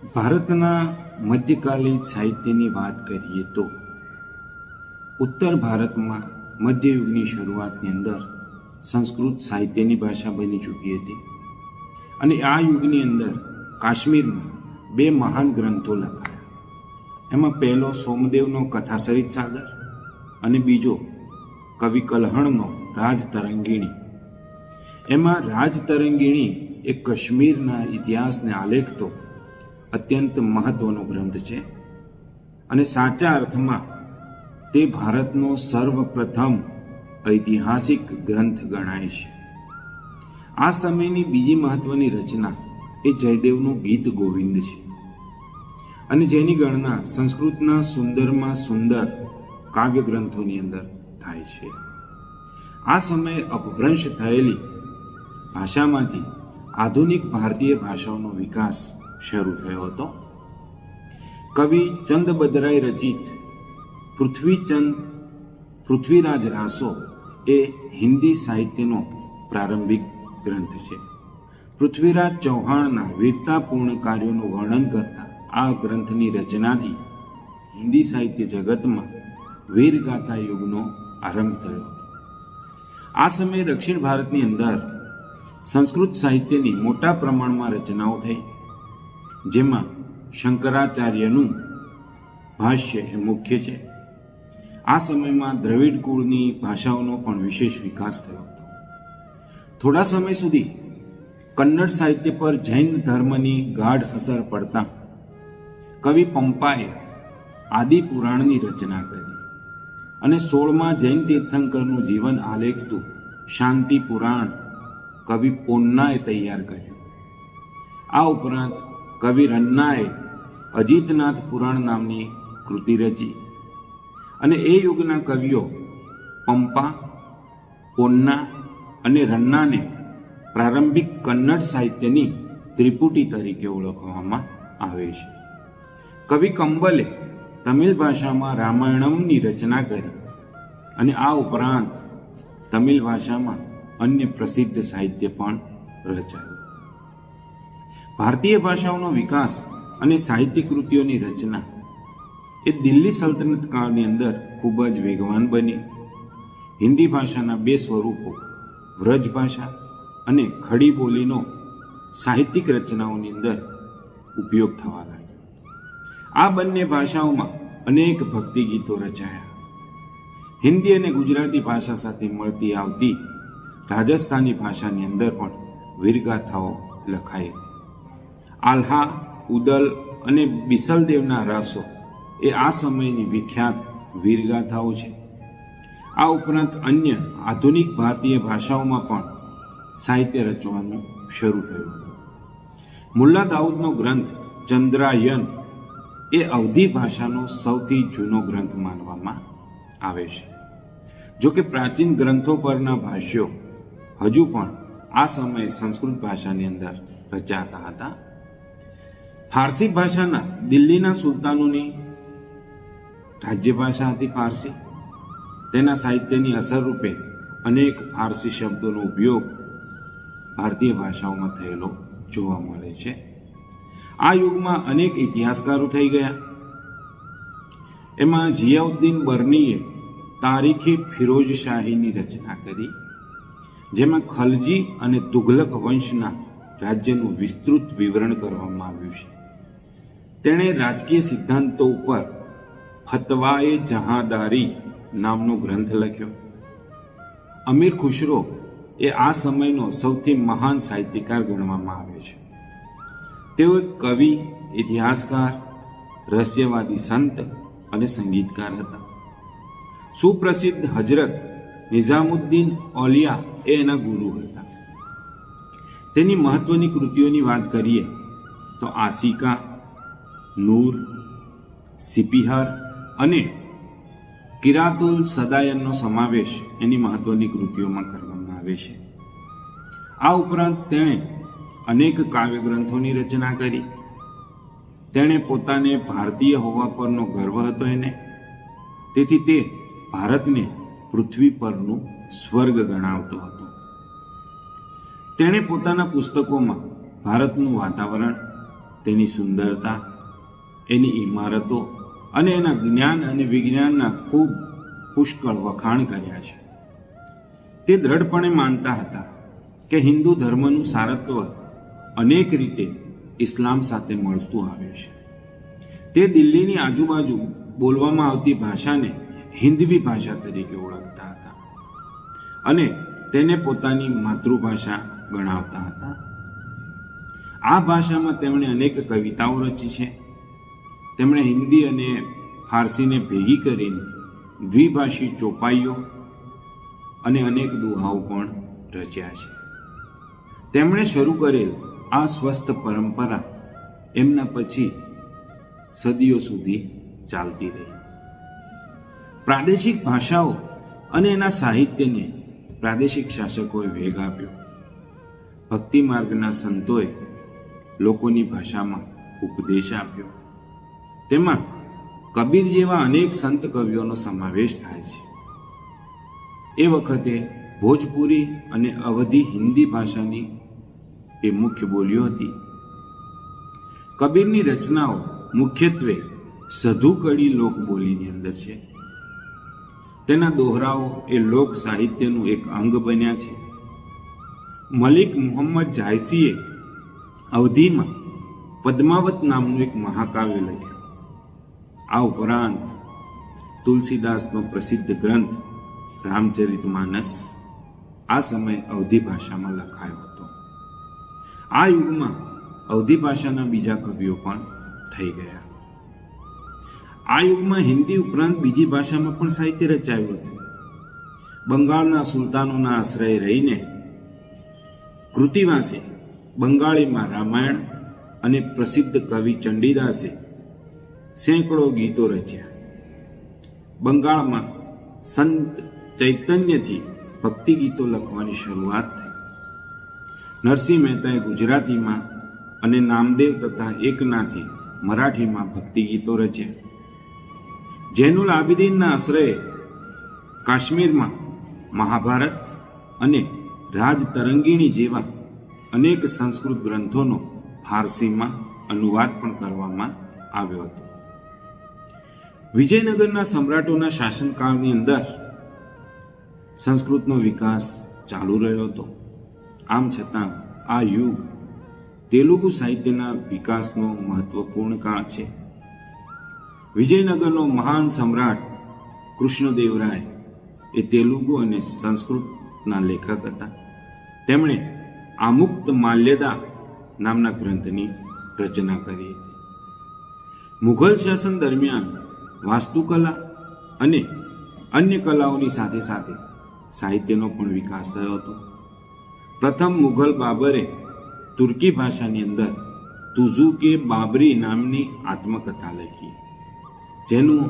ભારતના મધ્યકાલીન સાહિત્યની વાત કરીએ તો ઉત્તર ભારતમાં મધ્યયુગની શરૂઆતની અંદર સંસ્કૃત સાહિત્યની ભાષા બની ચૂકી હતી અને આ યુગની અંદર કાશ્મીરમાં બે મહાન ગ્રંથો લખાયા. એમાં પહેલો સોમદેવનો કથાસરિત સાગર અને બીજો કવિ કલ્હણનો રાજતરંગિણી. એમાં રાજતરંગિણી એ કાશ્મીરના ઇતિહાસને આલેખતો અત્યંત મહત્વનો ગ્રંથ છે અને સાચા અર્થમાં તે ભારતનો સર્વપ્રથમ ઐતિહાસિક ગ્રંથ ગણાય છે. આ સમયની બીજી મહત્વની રચના એ જયદેવનું ગીત ગોવિંદ છે અને જેની ગણના સંસ્કૃતના સુંદરમાં સુંદર કાવ્ય ગ્રંથોની અંદર થાય છે. આ સમયે અપભ્રંશ થયેલી ભાષામાંથી આધુનિક ભારતીય ભાષાઓનો વિકાસ શરૂ થયો હતો. કવિ ચંદબદરાય રચિત પૃથ્વીરાજ રાસો એ હિન્દી સાહિત્યનો પ્રારંભિક ગ્રંથ છે. પૃથ્વીરાજ ચૌહાણના વીરતાપૂર્ણ કાર્યોનું વર્ણન કરતા આ ગ્રંથની રચનાથી હિન્દી સાહિત્ય જગતમાં વીરગાથા યુગનો આરંભ થયો. આ સમયે દક્ષિણ ભારતની અંદર સંસ્કૃત સાહિત્યની મોટા પ્રમાણમાં રચનાઓ થઈ, જેમાં શંકરાચાર્યનું ભાષ્ય એ મુખ્ય છે. આ સમયમાં દ્રવિડ કુળની ભાષાઓનો પણ વિશેષ વિકાસ થયો હતો. થોડા સમય સુધી કન્નડ સાહિત્ય પર જૈન ધર્મની ગાઢ અસર પડતા કવિ પંપાએ આદિ પુરાણની રચના કરી અને 16મા જૈન તીર્થંકરનું જીવન આલેખતું શાંતિ પુરાણ કવિ પોન્નાએ તૈયાર કર્યું. આ ઉપરાંત કવિ રન્નાએ અજીતનાથ પુરાણ નામની કૃતિ રચી અને એ યુગના કવિઓ પંપા, પોન્ના અને રન્નાને પ્રારંભિક કન્નડ સાહિત્યની ત્રિપુટી તરીકે ઓળખવામાં આવે છે. કવિ કંબલે તમિલ ભાષામાં રામાયણમની રચના કરી અને આ ઉપરાંત તમિલ ભાષામાં અન્ય પ્રસિદ્ધ સાહિત્ય પણ રચાયું. ભારતીય ભાષાઓનો વિકાસ અને સાહિત્ય કૃતિઓની રચના એ દિલ્હી સલ્તનત કાળની અંદર ખૂબ જ વેગવાન બની. હિન્દી ભાષાના બે સ્વરૂપો વ્રજ ભાષા અને ખડી બોલીનો સાહિત્યિક રચનાઓની અંદર ઉપયોગ થવા લાગ્યો. આ બંને ભાષાઓમાં અનેક ભક્તિ ગીતો રચાયા. હિન્દી અને ગુજરાતી ભાષા સાથે મળતી આવતી રાજસ્થાની ભાષાની અંદર પણ વીરગાથાઓ લખાઈ હતી. આલ્હા, ઉદલ અને બિસલદેવના રાસો એ આ સમયની વિખ્યાત વીરગાથાઓ છે. આ ઉપરાંત અન્ય આધુનિક ભારતીય ભાષાઓમાં પણ સાહિત્ય રચવાનું શરૂ થયું. મુલ્લા દાઉદનો ગ્રંથ ચંદ્રાયન એ અવધી ભાષાનો સૌથી જૂનો ગ્રંથ માનવામાં આવે છે. જો કે પ્રાચીન ગ્રંથો પરના ભાષ્યો હજુ પણ આ સમયે સંસ્કૃત ભાષાની અંદર રચાતા હતા. ફારસી ભાષાના દિલ્હીના સુલતાનોની રાજ્ય ભાષા હતી ફારસી. તેના સાહિત્યની અસર રૂપે અનેક ફારસી શબ્દોનો ઉપયોગ ભારતીય ભાષાઓમાં થયેલો જોવા મળે છે. આ યુગમાં અનેક ઇતિહાસકારો થઈ ગયા. એમાં જિયાઉદ્દીન બર્નીએ તારીખે ફિરોજ શાહીની રચના કરી, જેમાં ખલજી અને તુઘલક વંશના રાજ્યનું વિસ્તૃત વિવરણ કરવામાં આવ્યું છે. તેણે રાજકીય સિદ્ધાંતો ઉપર ફતવાએ જહાંદારી નામનો ગ્રંથ લખ્યો. અમીર ખુશરો એ આ સમયનો સૌથી મહાન સાહિત્યકાર ગણવામાં આવે છે. તેઓ એક કવિ, ઇતિહાસકાર, રહસ્યવાદી સંત અને સંગીતકાર હતા. સુપ્રસિદ્ધ હજરત નિઝામુદ્દીન ઔલિયા એ એના ગુરુ હતા. તેની મહત્વની કૃતિઓની વાત કરીએ તો આસિકા, નૂર, સિપિહર અને કિરાતુલ સદાયનનો સમાવેશ એની મહત્વની કૃતિઓમાં કરવામાં આવે છે. આ ઉપરાંત તેણે અનેક કાવ્ય ગ્રંથોની રચના કરી. તેણે પોતાને ભારતીય હોવા પરનો ગર્વ હતો એને, તેથી તે ભારતને પૃથ્વી પરનું સ્વર્ગ ગણાવતો હતો. તેણે પોતાના પુસ્તકોમાં ભારતનું વાતાવરણ, તેની સુંદરતા, એની ઇમારતો અને એના જ્ઞાન અને વિજ્ઞાનના ખૂબ પુષ્કળ વખાણ કર્યા છે. તે દ્રઢપણે માનતા હતા કે હિન્દુ ધર્મનું સારત્વ અનેક રીતે ઇસ્લામ સાથે મળતું આવે છે. તે દિલ્હીની આજુબાજુ બોલવામાં આવતી ભાષાને હિન્દવી ભાષા તરીકે ઓળખતા હતા અને તેને પોતાની માતૃભાષા ગણાવતા હતા. આ ભાષામાં તેમણે અનેક કવિતાઓ રચી છે. તેમણે હિન્દી અને ફારસીને ભેગી કરીને દ્વિભાષી ચોપાઈઓ અને અનેક દુહાઓ પણ રચ્યા છે. તેમણે શરૂ કરેલ આ સ્વસ્થ પરંપરા એમના પછી સદીઓ સુધી ચાલતી રહી. પ્રાદેશિક ભાષાઓ અને એના સાહિત્યને પ્રાદેશિક શાસકોએ વેગ આપ્યો. ભક્તિ માર્ગના સંતોએ લોકોની ભાષામાં ઉપદેશ આપ્યો. તેમાં કબીર જેવા અનેક સંત કવિઓનો સમાવેશ થાય છે. એ વખતે ભોજપુરી અને અવધી હિન્દી ભાષાની એ મુખ્ય બોલીઓ હતી. કબીરની રચનાઓ મુખ્યત્વે સધુકડી લોકબોલીની અંદર છે. તેના દોહરાઓ એ લોક સાહિત્યનું એક અંગ બન્યા છે. મલિક મુહમ્મદ જાયસીએ અવધીમાં પદ્માવત નામનું એક મહાકાવ્ય લખ્યું. આ ઉપરાંત તુલસીદાસનો પ્રસિદ્ધ ગ્રંથ રામચરિતમાનસ આ સમયે અવધી ભાષામાં લખાયો હતો. આ યુગમાં અવધી ભાષાના બીજા કવિઓ પણ થઈ ગયા. આ યુગમાં હિન્દી ઉપરાંત બીજી ભાષામાં પણ સાહિત્ય રચાયું હતું. બંગાળના સુલતાનોના આશ્રય રહીને કૃતિવાસે બંગાળીમાં રામાયણ અને પ્રસિદ્ધ કવિ ચંડીદાસે સેંકડો ગીતો રચ્યા. બંગાળમાં સંત ચૈતન્યથી ભક્તિ ગીતો લખવાની શરૂઆત થઈ. નરસિંહ મહેતાએ ગુજરાતીમાં અને નામદેવ તથા એકનાથે મરાઠીમાં ભક્તિ ગીતો રચ્યા. જૈનુલ આબિદીનના આશ્રયે કાશ્મીરમાં મહાભારત અને રાજતરંગીણી જેવા અનેક સંસ્કૃત ગ્રંથોનો ફારસીમાં અનુવાદ પણ કરવામાં આવ્યો હતો. વિજયનગરના સમ્રાટોના શાસનકાળની અંદર સંસ્કૃતનો વિકાસ ચાલુ રહ્યો હતો. આમ છતાં આ યુગ તેલુગુ સાહિત્યના વિકાસનો મહત્વપૂર્ણ કાળ છે. વિજયનગરનો મહાન સમ્રાટ કૃષ્ણદેવરાય એ તેલુગુ અને સંસ્કૃતના લેખક હતા. તેમણે આમુક્ત માલ્યદા નામના ગ્રંથની રચના કરી હતી. મુઘલ શાસન દરમિયાન વાસ્તુકલા અને અન્ય કલાઓની સાથે સાથે સાહિત્યનો પણ વિકાસ થયો હતો. પ્રથમ મુઘલ બાબરે તુર્કી ભાષાની અંદર તુઝુકે બાબરી નામની આત્મકથા લખી, જેનું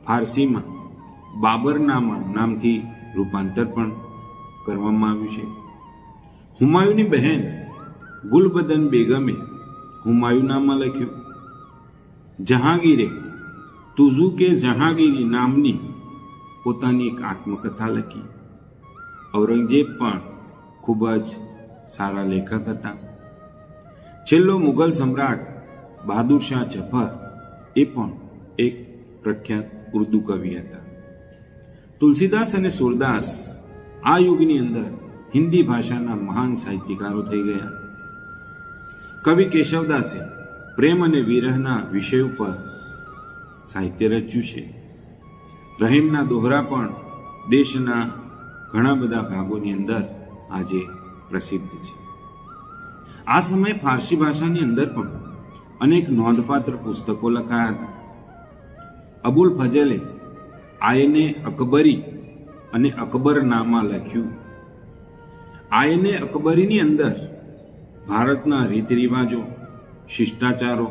ફારસીમાં બાબરનામા નામથી રૂપાંતર પણ કરવામાં આવ્યું છે. હુમાયુની બહેન ગુલબદન બેગમે હુમાયુનામા લખ્યું. જહાંગીરે તુઝુકે જહાંગીરી નામની પોતાની એક આત્મકથા લખી. ઔરંગઝેબ પણ ખૂબ જ સારા લેખક હતા. છેલ્લો મુઘલ સમ્રાટ બહાદુર શાહ જફર એ પણ એક પ્રખ્યાત ઉર્દુ કવિ હતા. તુલસીદાસ અને સૂરદાસ આ યુગની અંદર હિન્દી ભાષાના મહાન સાહિત્યકારો થઈ ગયા. કવિ કેશવદાસે પ્રેમ અને વિરહના વિષય ઉપર સાહિત્ય રચ્યું છે. રહીમના દોહરા પણ દેશના ઘણા બધા ભાગોની અંદર આજે પ્રસિદ્ધ છે. આ સમયે ફારસી ભાષાની અંદર પણ અનેક નોંધપાત્ર પુસ્તકો લખાયા હતા. અબુલ ફઝલે આયને અકબરી અને અકબરનામા લખ્યું. આયને અકબરીની અંદર ભારતના રીત રિવાજો, શિષ્ટાચારો,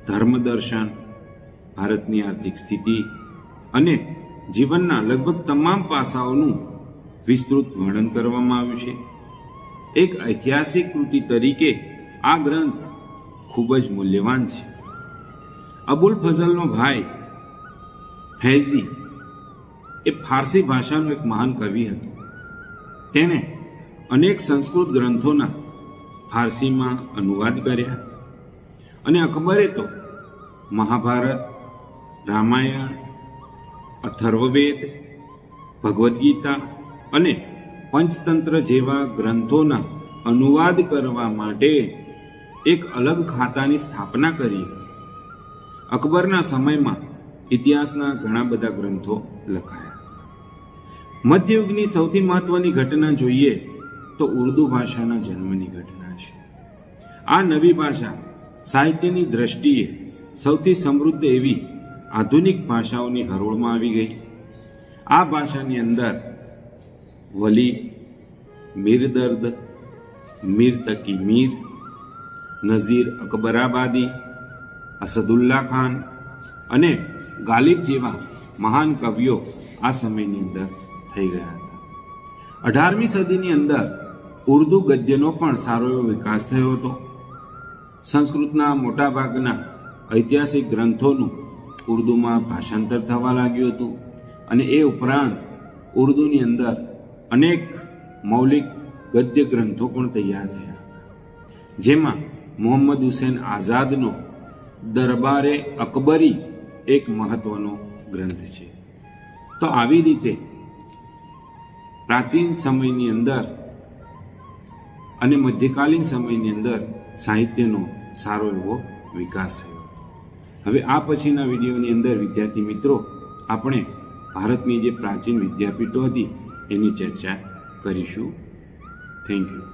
ધર્મદર્શન, ભારતની આર્થિક સ્થિતિ અને જીવનના લગભગ તમામ પાસાઓનું વિસ્તૃત વર્ણન કરવામાં આવ્યું છે. એક ઐતિહાસિક કૃતિ તરીકે આ ગ્રંથ ખૂબ જ મૂલ્યવાન છે. અબુલ ફઝલનો ભાઈ ફૈઝી એ ફારસી ભાષાનો એક મહાન કવિ હતો. તેણે અનેક સંસ્કૃત ગ્રંથોના ફારસીમાં અનુવાદ કર્યા. અને અકબરે તો મહાભારત, રામાયણ, અથર્વવેદ, ભગવદ્ ગીતા અને પંચતંત્ર જેવા ગ્રંથોના અનુવાદ કરવા માટે એક અલગ ખાતાની સ્થાપના કરી હતી. અકબરના સમયમાં ઇતિહાસના ઘણા બધા ગ્રંથો લખાયા. મધ્યયુગની સૌથી મહત્વની ઘટના જોઈએ તો ઉર્દુ ભાષાના જન્મની ઘટના છે. આ નવી ભાષા સાહિત્યની દ્રષ્ટિએ સૌથી સમૃદ્ધ એવી આધુનિક ભાષાઓની હરોળમાં આવી ગઈ. આ ભાષાની અંદર વલી, મીરદર્દ, મીર તકી મીર, નઝીર અકબરાબાદી, અસદુલ્લા ખાન અને ગાલિબ જેવા મહાન કવિઓ આ સમયની અંદર થઈ ગયા હતા. 18મી સદીની અંદર ઉર્દુ ગદ્યનો પણ સારો એવો વિકાસ થયો હતો. સંસ્કૃતના મોટાભાગના ઐતિહાસિક ગ્રંથોનું ઉર્દુમાં ભાષાંતર થવા લાગ્યું હતું અને એ ઉપરાંત ઉર્દુની અંદર અનેક મૌલિક ગદ્ય ગ્રંથો પણ તૈયાર થયા, જેમાં મોહમ્મદ હુસેન આઝાદનો દરબારે અકબરી એક મહત્વનો ગ્રંથ છે. તો આવી રીતે પ્રાચીન સમયની અંદર અને મધ્યકાલીન સમયની અંદર સાહિત્યનો સારો એવો વિકાસ થયો હતો. હવે આ પછીના વિડીયોની અંદર વિદ્યાર્થી મિત્રો આપણે ભારતની જે પ્રાચીન વિદ્યાપીઠો હતી એની ચર્ચા કરીશું. Thank you.